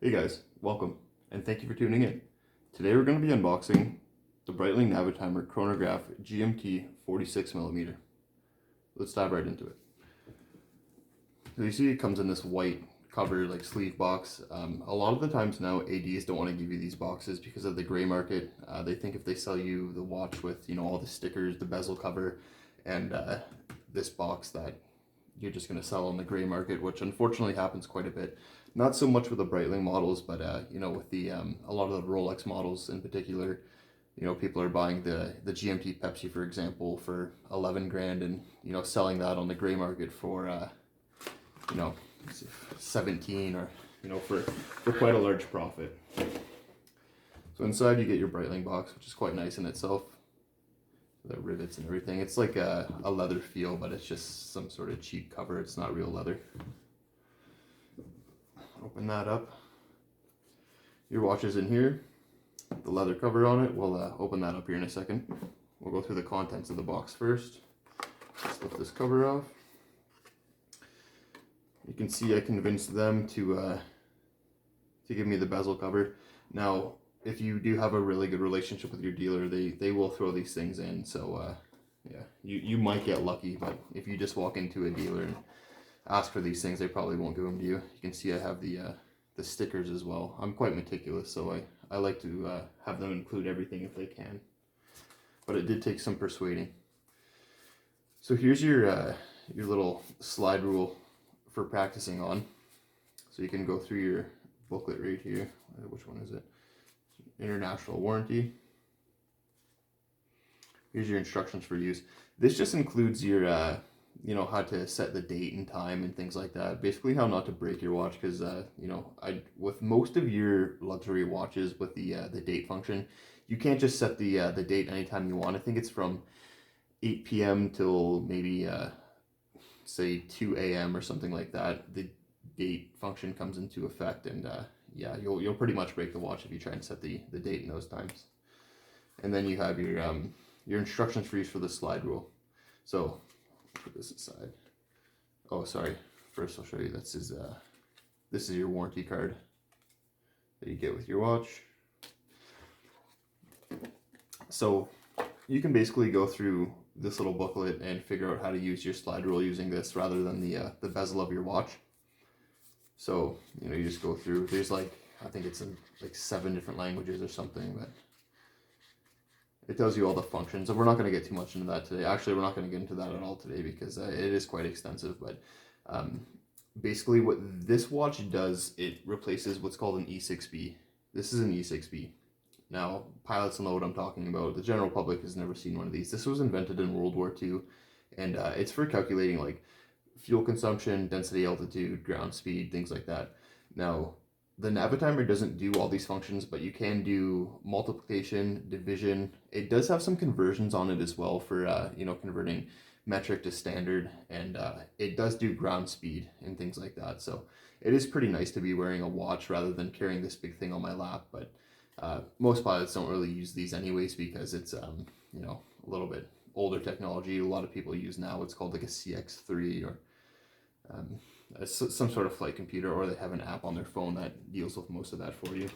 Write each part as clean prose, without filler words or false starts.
Hey guys, welcome, and thank you for tuning in. Today we're going to be unboxing the Breitling Navitimer Chronograph GMT 46mm. Let's dive right into it. So you see it comes in this white cover, like sleeve box. A lot of the times now ADs don't want to give you these boxes because of the gray market. They think if they sell you the watch with, all the stickers, the bezel cover, and this box that you're just going to sell on the gray market, which unfortunately happens quite a bit. Not so much with the Breitling models, but with the a lot of the Rolex models in particular, people are buying the GMT Pepsi, for example, for 11 grand, and selling that on the gray market for 17, or for quite a large profit. So inside you get your Breitling box, which is quite nice in itself. The rivets and everything. It's like a leather feel, but it's just some sort of cheap cover. It's not real leather. Open that up. Your watch is in here. The leather cover on it. We'll open that up here in a second. We'll go through the contents of the box first. Let's lift this cover off. You can see I convinced them to give me the bezel cover. Now, if you do have a really good relationship with your dealer, they will throw these things in. So yeah, you might get lucky, but if you just walk into a dealer and ask for these things, they probably won't give them to you. You can see I have the stickers as well. I'm quite meticulous, so I like to have them include everything if they can. But it did take some persuading. So here's your little slide rule for practicing on. So you can go through your booklet right here. Which one is it? International warranty. Here's your instructions for use. This just includes your how to set the date and time and things like that. Basically how not to break your watch, because with most of your luxury watches with the date function, you can't just set the date anytime you want. I think it's from 8 p.m. till maybe say 2 a.m. or something like that. The date function comes into effect, and yeah, you'll pretty much break the watch if you try and set the date in those times. And then you have your instructions for use for the slide rule. So put this aside. Oh, sorry. First, I'll show you this is your warranty card that you get with your watch. So you can basically go through this little booklet and figure out how to use your slide rule using this rather than the bezel of your watch. So, you just go through, there's I think it's in 7 different languages or something, but it tells you all the functions. And we're not going to get too much into that today. Actually, we're not going to get into that at all today because it is quite extensive. But basically what this watch does, it replaces what's called an E6B. This is an E6B. Now, pilots will know what I'm talking about. The general public has never seen one of these. This was invented in World War II, and it's for calculating fuel consumption, density, altitude, ground speed, things like that. Now, the Navitimer doesn't do all these functions, but you can do multiplication, division. It does have some conversions on it as well for, converting metric to standard, and it does do ground speed and things like that. So it is pretty nice to be wearing a watch rather than carrying this big thing on my lap, but most pilots don't really use these anyways because it's, a little bit older technology. A lot of people use now what's called a CX3 or some sort of flight computer, or they have an app on their phone that deals with most of that for you.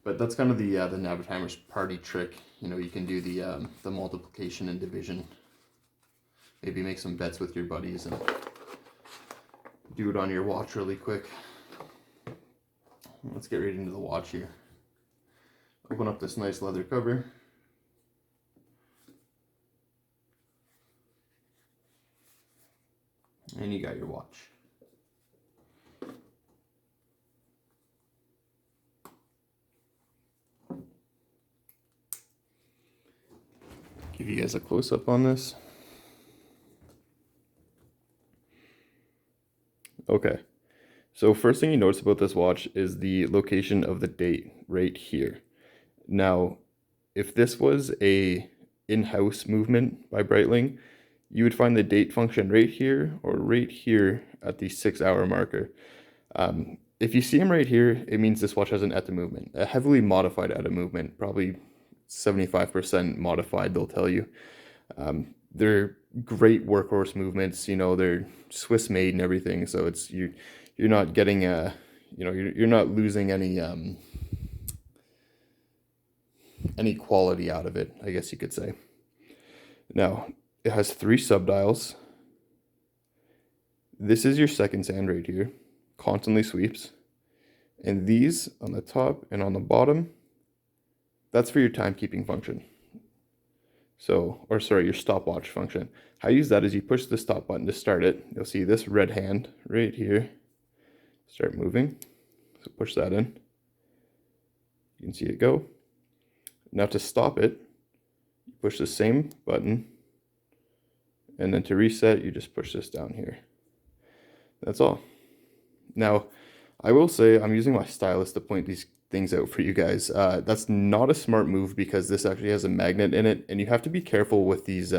But that's kind of the Navitimer's party trick. You can do the multiplication and division. Maybe make some bets with your buddies and do it on your watch really quick. Let's get right into the watch here. Open up this nice leather cover. And you got your watch. Give you guys a close-up on this. Okay, so first thing you notice about this watch is the location of the date right here. Now, if this was a in-house movement by Breitling, you would find the date function right here or right here at the 6-hour marker. If you see them right here, it means this watch has an ETA movement, a heavily modified ETA movement, probably 75% modified, they'll tell you. They're great workhorse movements, they're Swiss made and everything, so it's you're you're not getting you're not losing any quality out of it, I guess you could say. Now, it has 3 subdials. This is your seconds hand right here, constantly sweeps. And these on the top and on the bottom, that's for your timekeeping function. So, or sorry, your stopwatch function. How you use that is you push the stop button to start it. You'll see this red hand right here start moving. So push that in. You can see it go. Now to stop it, you push the same button. And then to reset, you just push this down here. That's all. Now, I will say I'm using my stylus to point these things out for you guys. That's not a smart move because this actually has a magnet in it, and you have to be careful with these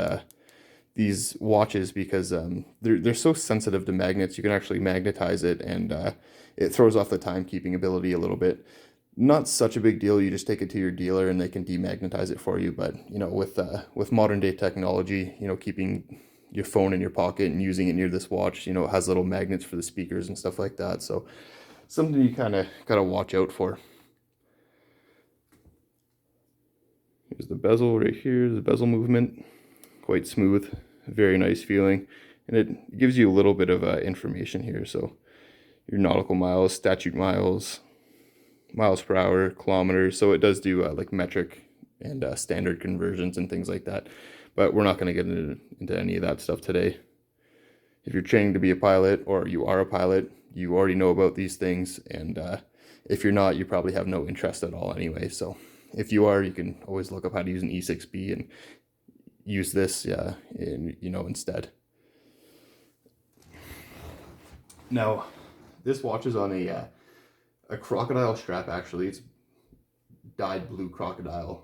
watches because they're so sensitive to magnets. You can actually magnetize it, and it throws off the timekeeping ability a little bit. Not such a big deal. You just take it to your dealer and they can demagnetize it for you. But you know, with modern day technology, you know, keeping your phone in your pocket and using it near this watch, you know, it has little magnets for the speakers and stuff like that. So something you kind of gotta watch out for. Here's the bezel right here, the bezel movement, quite smooth, very nice feeling, and it gives you a little bit of information here. So your nautical miles, statute miles, miles per hour, kilometers. So it does do like metric and standard conversions and things like that. But we're not going to get into any of that stuff today. If you're training to be a pilot or you are a pilot, you already know about these things. And if you're not, you probably have no interest at all anyway. So if you are, you can always look up how to use an E6B and use this instead. Now, this watch is on a crocodile strap, actually. It's dyed blue crocodile.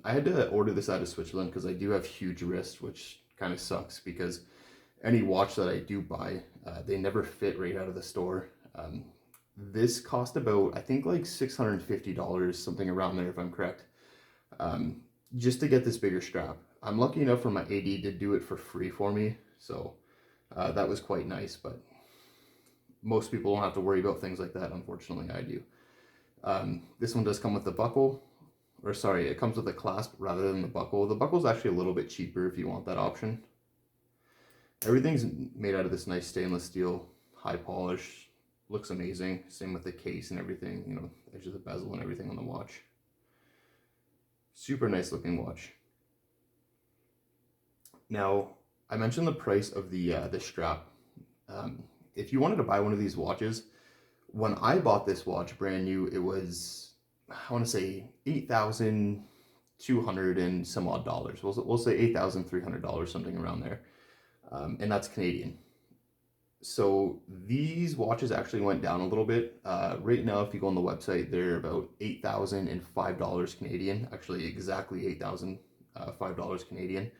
I had to order this out of Switzerland because I do have huge wrists, which kind of sucks because any watch that I do buy, they never fit right out of the store. This cost about, I think, like $650, something around there if I'm correct, just to get this bigger strap. I'm lucky enough for my AD to do it for free for me, so that was quite nice, but most people don't have to worry about things like that. Unfortunately, I do. This one does come with the buckle, or sorry, it comes with a clasp rather than the buckle. The buckle's actually a little bit cheaper if you want that option. Everything's made out of this nice stainless steel, high polish, looks amazing. Same with the case and everything, you know, edge of the bezel and everything on the watch. Super nice looking watch. Now, I mentioned the price of the strap. If you wanted to buy one of these watches, when I bought this watch brand new, it was, I want to say $8,200 and some odd dollars. We'll say $8,300, something around there. And that's Canadian. So these watches actually went down a little bit. Right now, if you go on the website, they're about $8,005 Canadian. Actually, exactly $8,005 Canadian.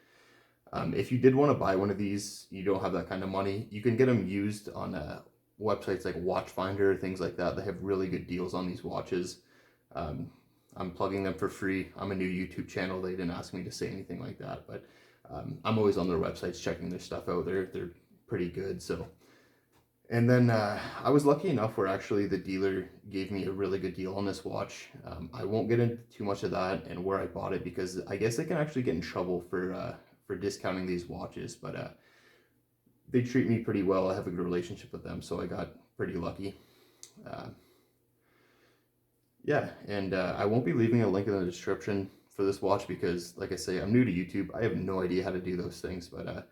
If you did want to buy one of these, you don't have that kind of money, you can get them used on websites like Watchfinder, things like that. They have really good deals on these watches. I'm plugging them for free. I'm a new YouTube channel. They didn't ask me to say anything like that, but I'm always on their websites checking their stuff out. They're pretty good. So, and then I was lucky enough where actually the dealer gave me a really good deal on this watch. I won't get into too much of that and where I bought it because I guess they can actually get in trouble for discounting these watches, but they treat me pretty well. I have a good relationship with them, so I got pretty lucky. Yeah, and I won't be leaving a link in the description for this watch because, like I say, I'm new to YouTube. I have no idea how to do those things, but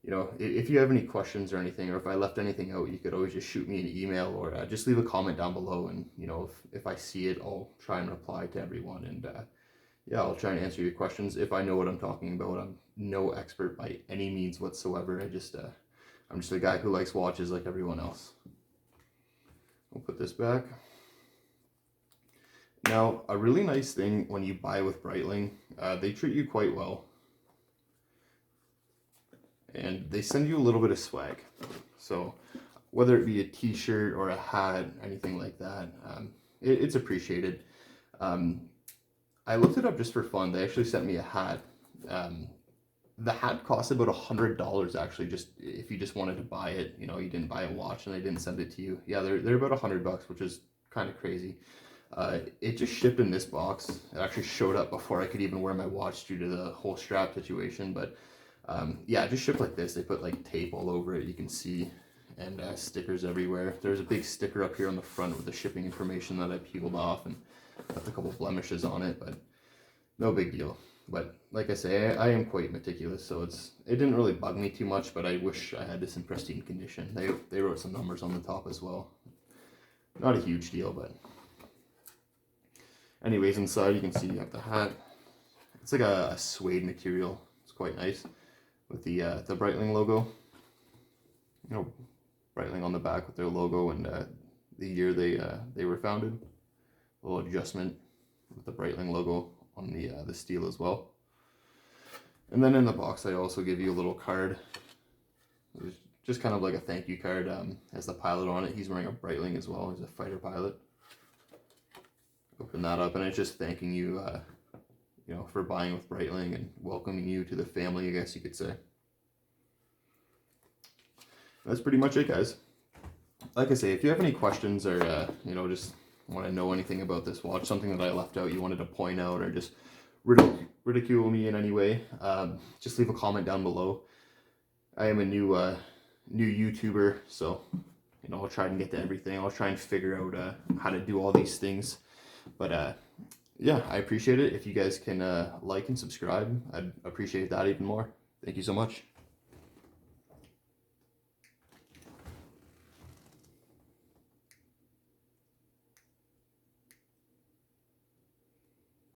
you know, if you have any questions or anything, or if I left anything out, you could always just shoot me an email or just leave a comment down below, and you know, if I see it, I'll try and reply to everyone, and yeah, I'll try and answer your questions if I know what I'm talking about. I'm no expert by any means whatsoever. I'm just a guy who likes watches like everyone else. I'll put this back. Now, a really nice thing when you buy with Breitling, they treat you quite well. And they send you a little bit of swag. So whether it be a t-shirt or a hat, anything like that, it's appreciated. I looked it up just for fun. They actually sent me a hat The hat cost about $100 actually, just if you just wanted to buy it, you know, you didn't buy a watch and they didn't send it to you. Yeah, they're about $100, which is kind of crazy. It just shipped in this box. It actually showed up before I could even wear my watch due to the whole strap situation. But yeah, it just shipped like this. They put like tape all over it, you can see, and stickers everywhere. There's a big sticker up here on the front with the shipping information that I peeled off and left a couple blemishes on it, but no big deal. But like I say, I am quite meticulous, so it didn't really bug me too much, but I wish I had this in pristine condition. They wrote some numbers on the top as well. Not a huge deal, but anyways, inside you can see you have the hat. It's like a suede material. It's quite nice with the Breitling logo. You know, Breitling on the back with their logo and the year they were founded. A little adjustment with the Breitling logo on the steel as well. And then in the box I also give you a little card. It's just kind of like a thank you card. Has the pilot on it. He's wearing a Breitling as well. He's a fighter pilot. Open that up and it's just thanking you, you know, for buying with Breitling and welcoming you to the family, I guess you could say. That's pretty much it, guys. Like I say, if you have any questions or you know, just want to know anything about this watch, something that I left out you wanted to point out, or just ridicule me in any way, just leave a comment down below. I am a new YouTuber, so you know, I'll try and get to everything. I'll try and figure out how to do all these things. But yeah, I appreciate it. If you guys can like and subscribe, I'd appreciate that even more. Thank you so much.